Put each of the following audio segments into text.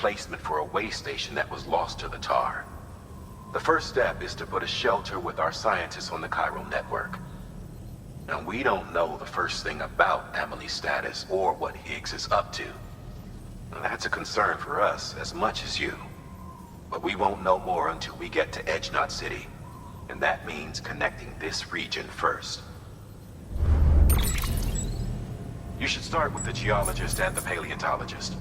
replacement for a way station that was lost to the tar. The first step is to put a shelter with our scientists on the chiral network. Now, we don't know the first thing about Amelie's status or what Higgs is up to. Now, that's a concern for us as much as you. But we won't know more until we get to Edge Knot City. And that means connecting this region first. You should start with the geologist and the paleontologist.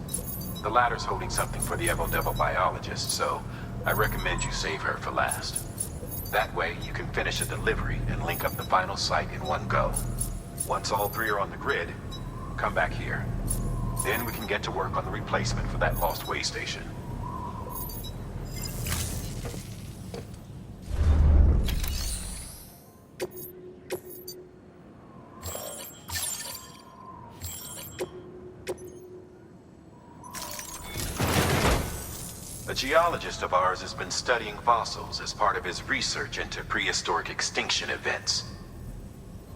The latter's holding something for the Evo-Devo biologist, so I recommend you save her for last. That way, you can finish a delivery and link up the final site in one go. Once all three are on the grid, come back here. Then we can get to work on the replacement for that lost way station. A geologist of ours has been studying fossils as part of his research into prehistoric extinction events.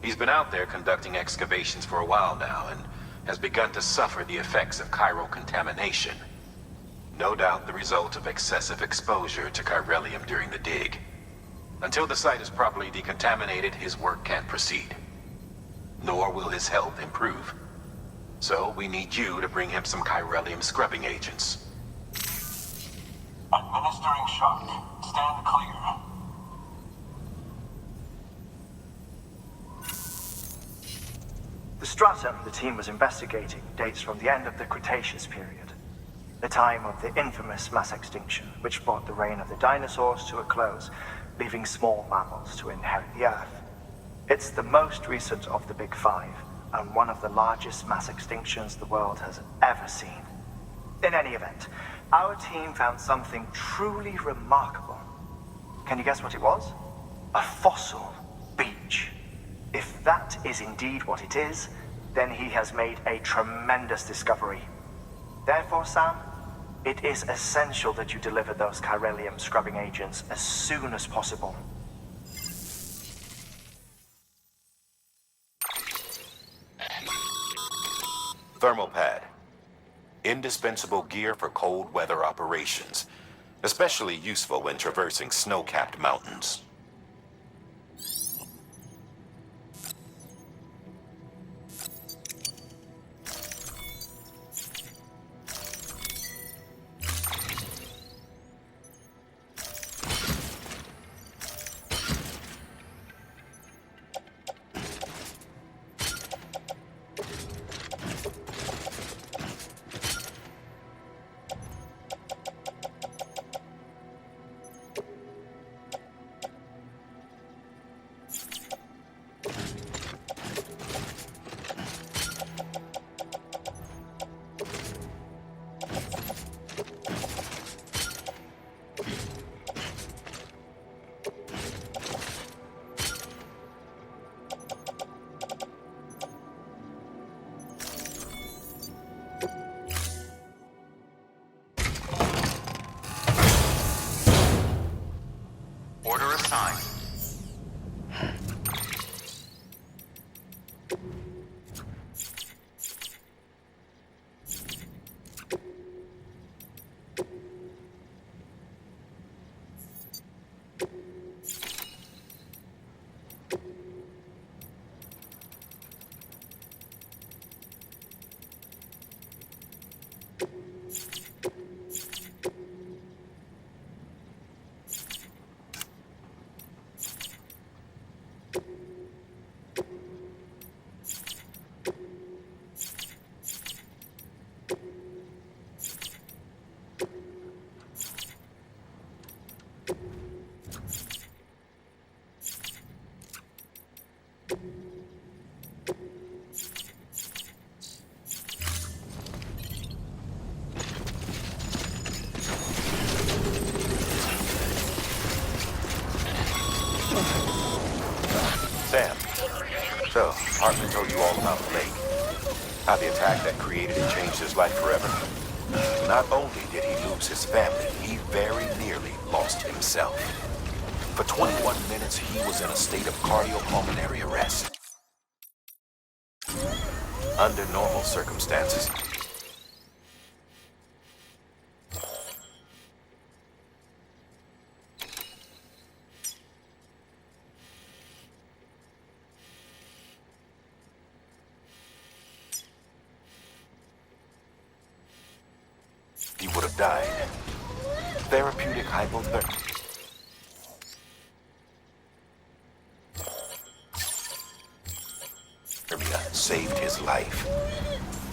He's been out there conducting excavations for a while now and has begun to suffer the effects of chiral contamination. No doubt the result of excessive exposure to chiralium during the dig. Until the site is properly decontaminated, his work can't proceed. Nor will his health improve. So we need you to bring him some chiralium scrubbing agents. Administering shock. Stand clear. The stratum the team was investigating dates from the end of the Cretaceous period, the time of the infamous mass extinction, which brought the reign of the dinosaurs to a close, leaving small mammals to inherit the Earth. It's the most recent of the Big Five, and one of the largest mass extinctions the world has ever seen. In any event, our team found something truly remarkable. Can you guess what it was? A fossil beach. If that is indeed what it is, then he has made a tremendous discovery. Therefore, Sam, it is essential that you deliver those chiralium scrubbing agents as soon as possible. Thermal pad. Indispensable gear for cold weather operations, especially useful when traversing snow-capped mountains. Order assigned. Sam, so Hartman told you all about the lake. How the attack that created it changed his life forever. Not only did he lose his family, he very nearly lost himself. For 21 minutes, he was in a state of cardiopulmonary arrest. Under normal circumstances, died. Therapeutic hypothermia saved his life.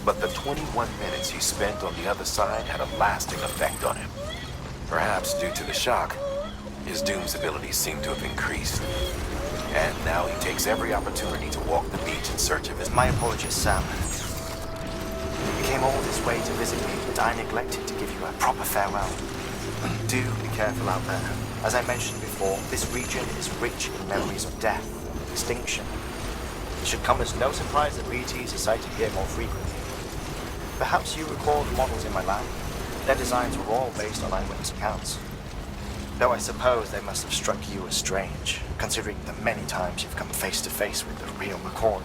But the 21 minutes he spent on the other side had a lasting effect on him. Perhaps due to the shock, his Doom's abilities seem to have increased. And now he takes every opportunity to walk the beach in search of his... My apologies, Sam. You came all this way to visit me, but I neglected to give you a proper farewell. Do be careful out there. As I mentioned before, this region is rich in memories of death, extinction. It should come as no surprise that BTs are sighted here more frequently. Perhaps you recall the models in my lab? Their designs were all based on eyewitness accounts. Though I suppose they must have struck you as strange, considering the many times you've come face to face with the real McCoy.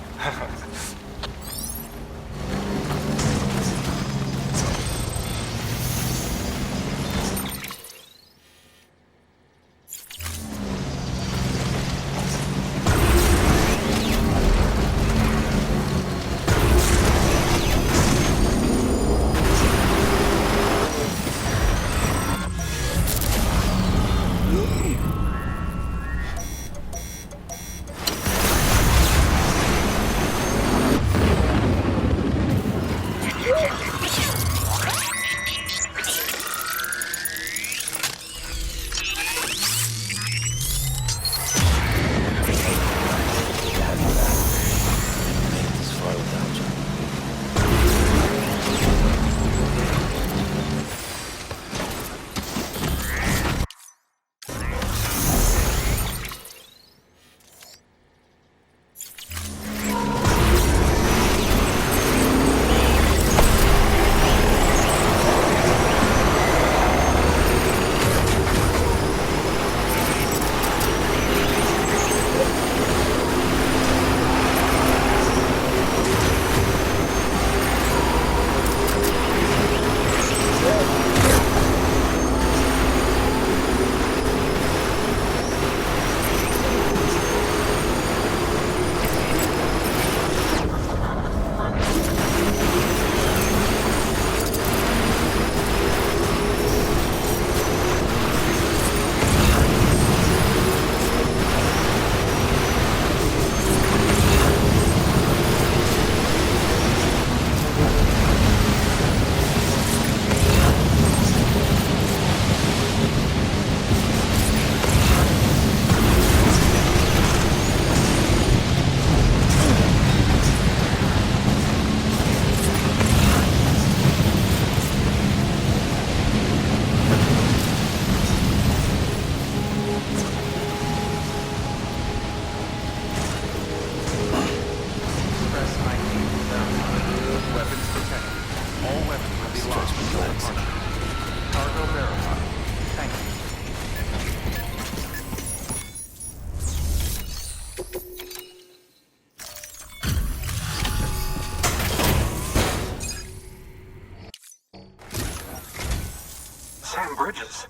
Bridges.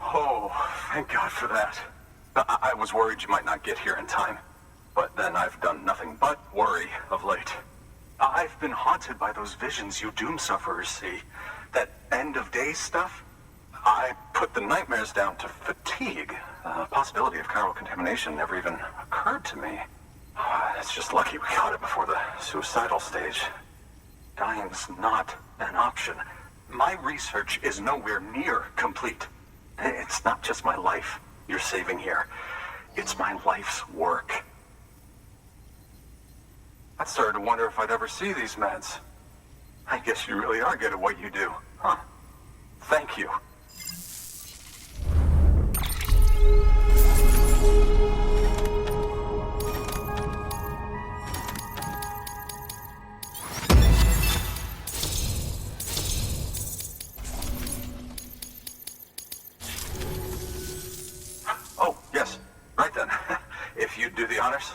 Oh, thank God for that. I was worried you might not get here in time. But then I've done nothing but worry of late. I've been haunted by those visions you Doom sufferers see. That end-of-day stuff. I put the nightmares down to fatigue. The possibility of chiral contamination never even occurred to me. It's just lucky we caught it before the suicidal stage. Dying's not an option. My research is nowhere near complete. It's not just my life you're saving here. It's my life's work. I started to wonder if I'd ever see these meds. I guess you really are good at what you do, huh? Thank you. Oh, yes. Right then. If you'd do the honors.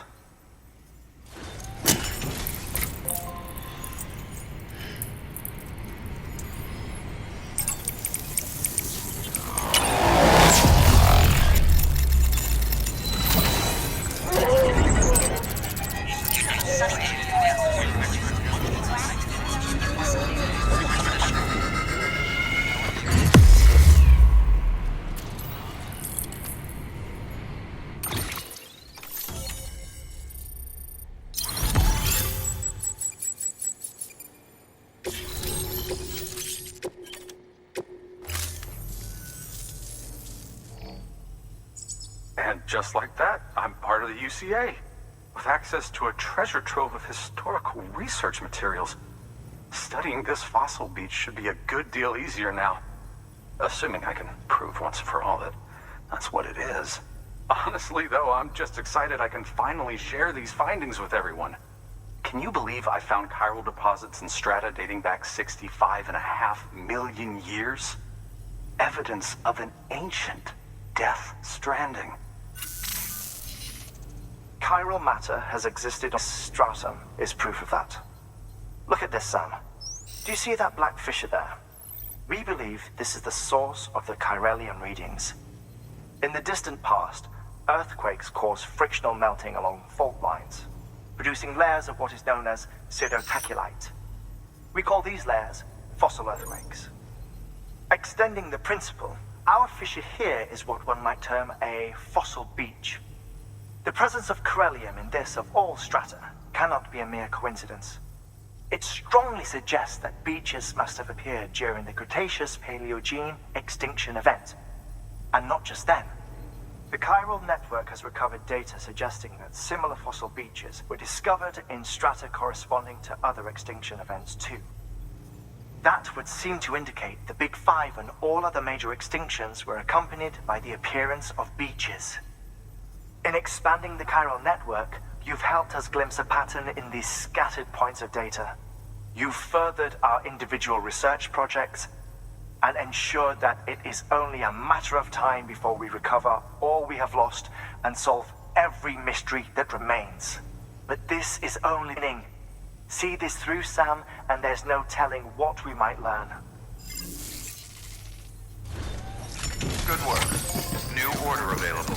just like that, I'm part of the UCA, with access to a treasure trove of historical research materials. Studying this fossil beach should be a good deal easier now. Assuming I can prove once for all that that's what it is. Honestly, though, I'm just excited I can finally share these findings with everyone. Can you believe I found chiral deposits in strata dating back 65.5 million years? Evidence of an ancient death stranding. Chiral matter has existed on stratum is proof of that. Look at this, Sam. Do you see that black fissure there? We believe this is the source of the Chiralian readings. In the distant past, earthquakes caused frictional melting along fault lines, producing layers of what is known as pseudotachylite. We call these layers fossil earthquakes. Extending the principle, our fissure here is what one might term a fossil beach. The presence of Chiralium in this of all strata cannot be a mere coincidence. It strongly suggests that beaches must have appeared during the Cretaceous-Paleogene extinction event. And not just then. The chiral network has recovered data suggesting that similar fossil beaches were discovered in strata corresponding to other extinction events too. That would seem to indicate the Big Five and all other major extinctions were accompanied by the appearance of beaches. In expanding the chiral network, you've helped us glimpse a pattern in these scattered points of data. You've furthered our individual research projects and ensured that it is only a matter of time before we recover all we have lost and solve every mystery that remains. But this is only the beginning. See this through, Sam, and there's no telling what we might learn. Good work. New order available.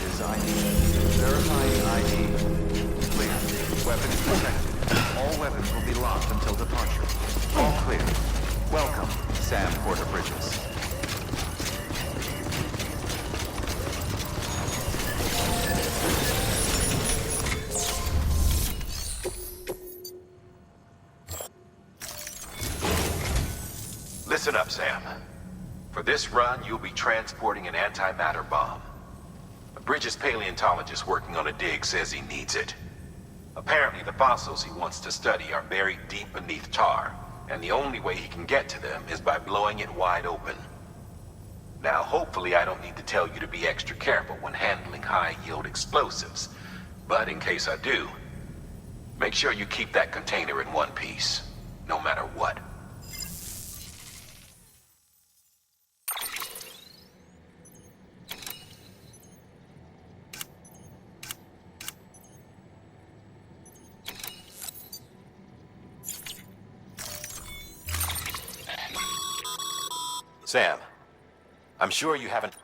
bridges ID. Verifying ID. Clear. Weapons protected. All weapons will be locked until departure. All clear. Welcome, Sam Porter Bridges. Listen up, Sam. For this run, you'll be transporting an antimatter bomb. A Bridges paleontologist working on a dig says he needs it. Apparently, the fossils he wants to study are buried deep beneath tar, and the only way he can get to them is by blowing it wide open. Now, hopefully I don't need to tell you to be extra careful when handling high-yield explosives, but in case I do, make sure you keep that container in one piece, no matter what. Sam, I'm sure you haven't...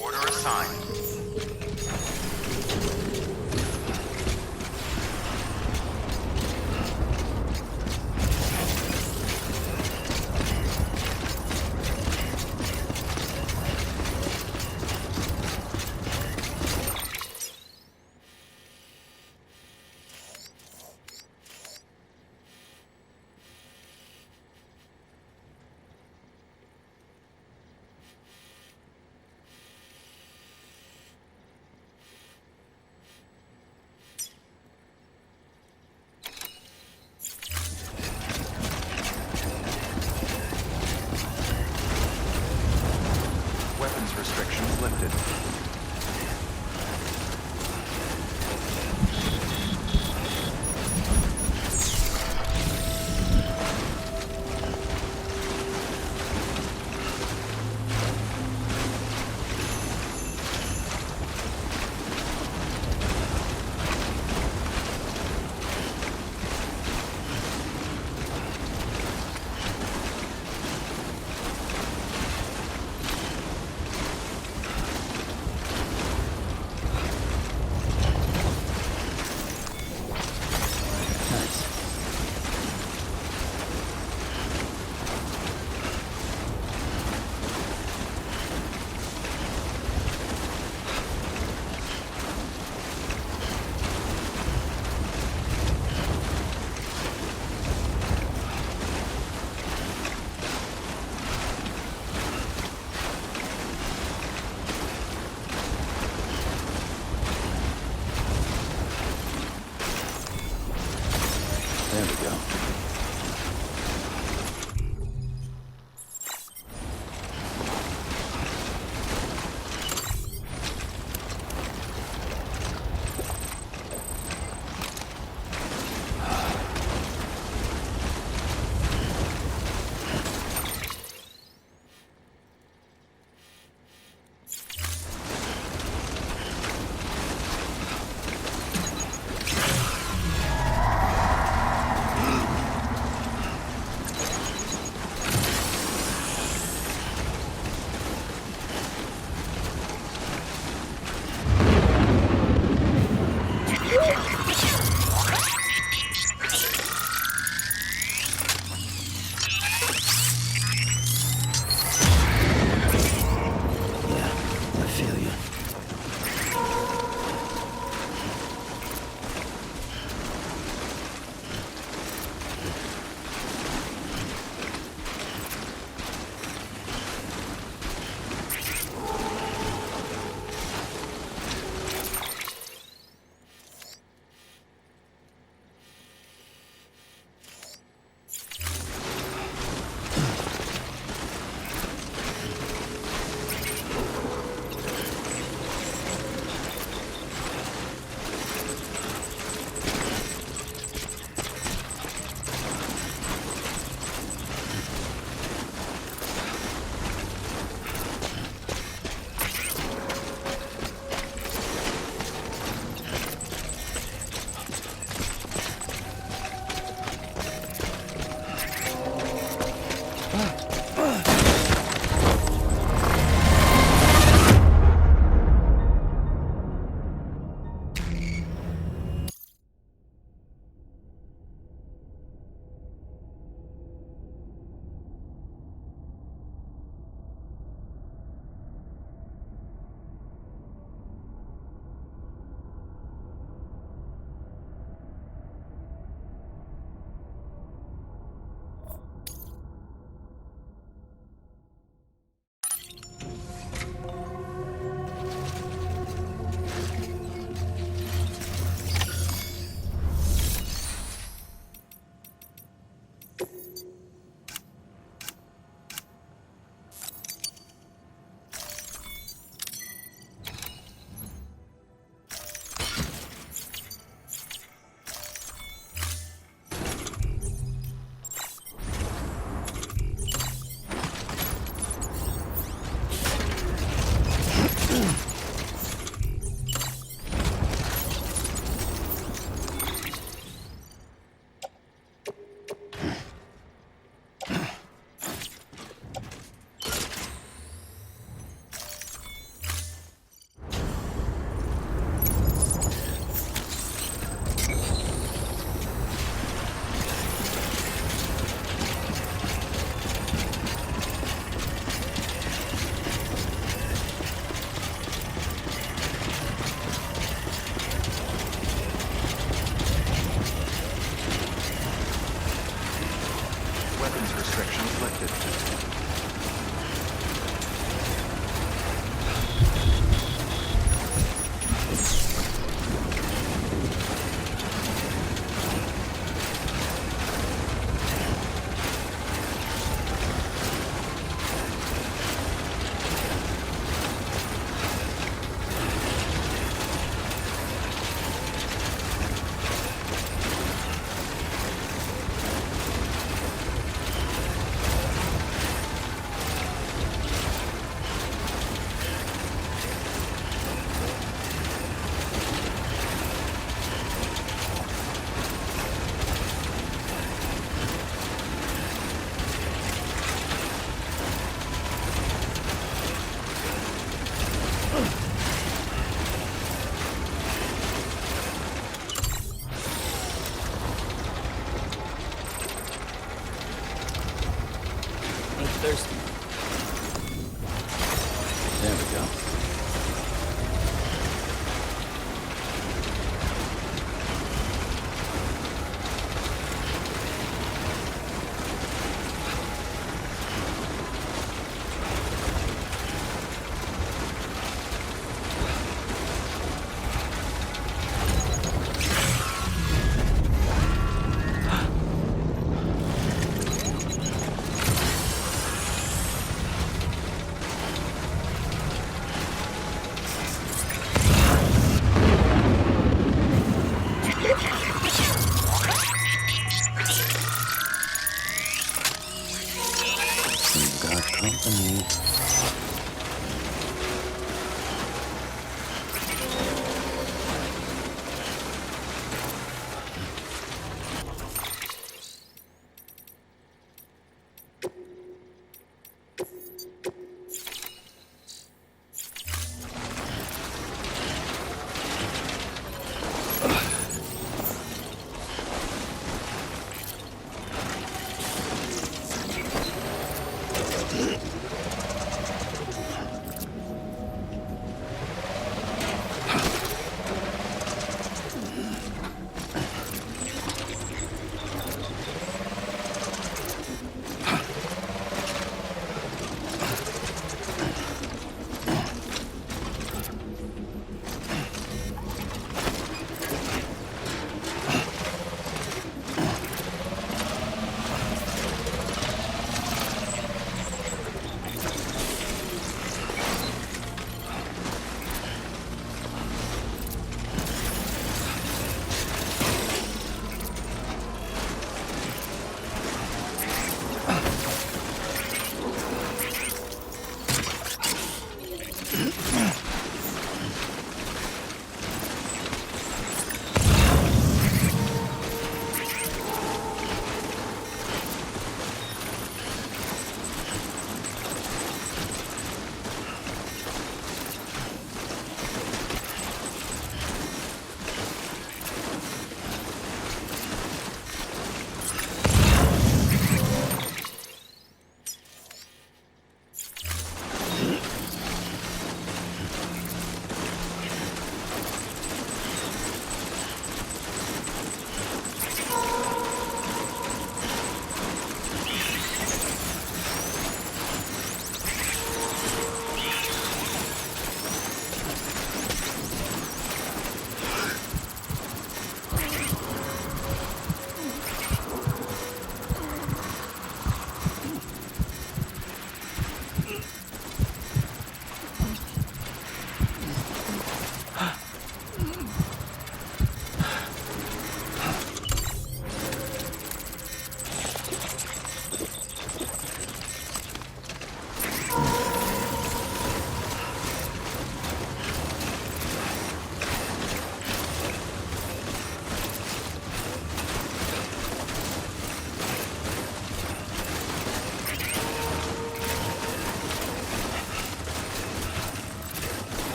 Order assigned. Weapons restrictions lifted. There we go.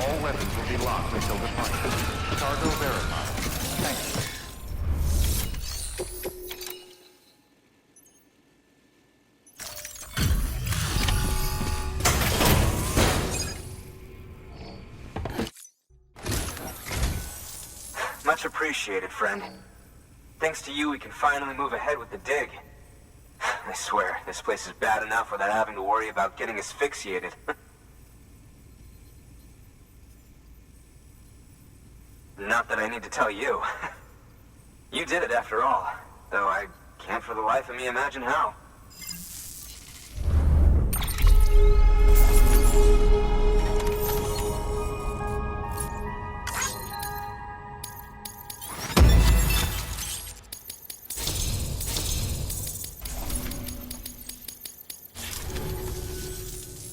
All weapons will be locked until departure. Cargo verified. Thank you. Much appreciated, friend. Thanks to you, we can finally move ahead with the dig. I swear, this place is bad enough without having to worry about getting asphyxiated. Not that I need to tell you. You did it after all, though I can't for the life of me imagine how.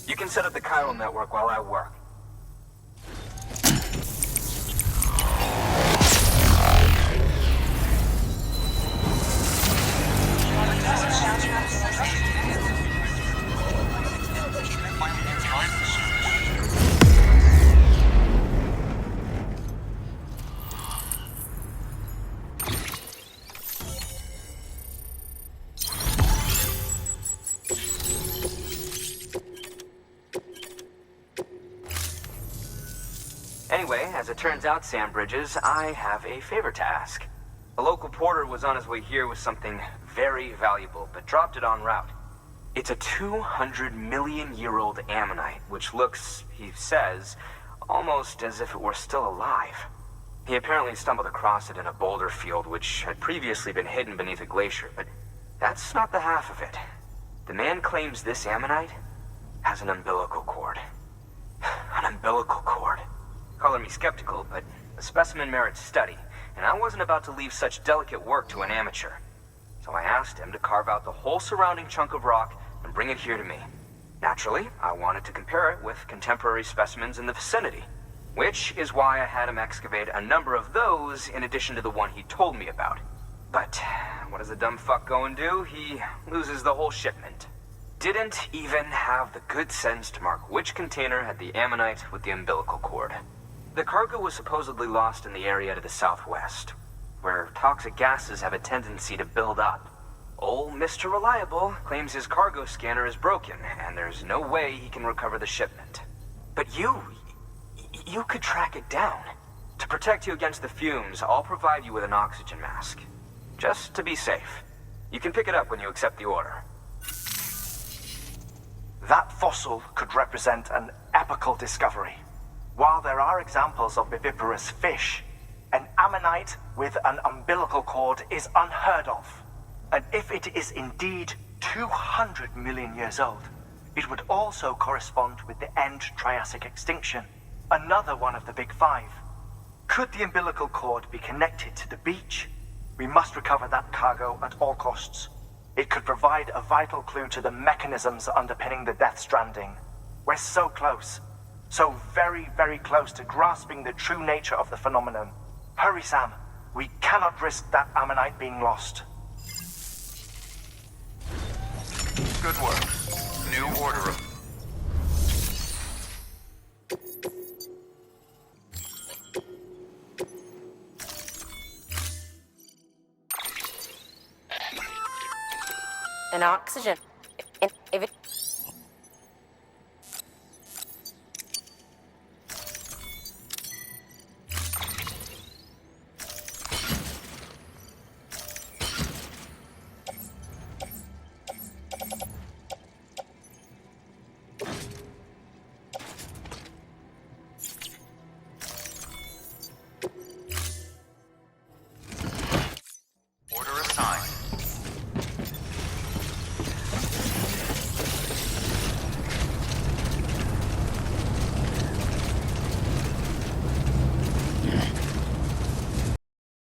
You can set up the chiral network while I work. Anyway, as it turns out, Sam Bridges, I have a favor to ask. A local porter was on his way here with something very valuable, but dropped it en route. It's a 200-million-year-old ammonite, which looks, he says, almost as if it were still alive. He apparently stumbled across it in a boulder field, which had previously been hidden beneath a glacier, but that's not the half of it. The man claims this ammonite has an umbilical cord. An umbilical cord. Color me skeptical, but the specimen merits study, and I wasn't about to leave such delicate work to an amateur. So I asked him to carve out the whole surrounding chunk of rock and bring it here to me. Naturally, I wanted to compare it with contemporary specimens in the vicinity, which is why I had him excavate a number of those in addition to the one he told me about. But what does the dumb fuck go and do? He loses the whole shipment. Didn't even have the good sense to mark which container had the ammonite with the umbilical cord. The cargo was supposedly lost in the area to the southwest, where toxic gases have a tendency to build up. Old Mr. Reliable claims his cargo scanner is broken, and there's no way he can recover the shipment. But you could track it down. To protect you against the fumes, I'll provide you with an oxygen mask. Just to be safe. You can pick it up when you accept the order. That fossil could represent an epical discovery. While there are examples of viviparous fish, an ammonite with an umbilical cord is unheard of. And if it is indeed 200 million years old, it would also correspond with the end Triassic extinction, another one of the big five. Could the umbilical cord be connected to the beach? We must recover that cargo at all costs. It could provide a vital clue to the mechanisms underpinning the Death Stranding. We're so close. So very, very close to grasping the true nature of the phenomenon. Hurry, Sam. We cannot risk that ammonite being lost. Good work. New order of... An oxygen.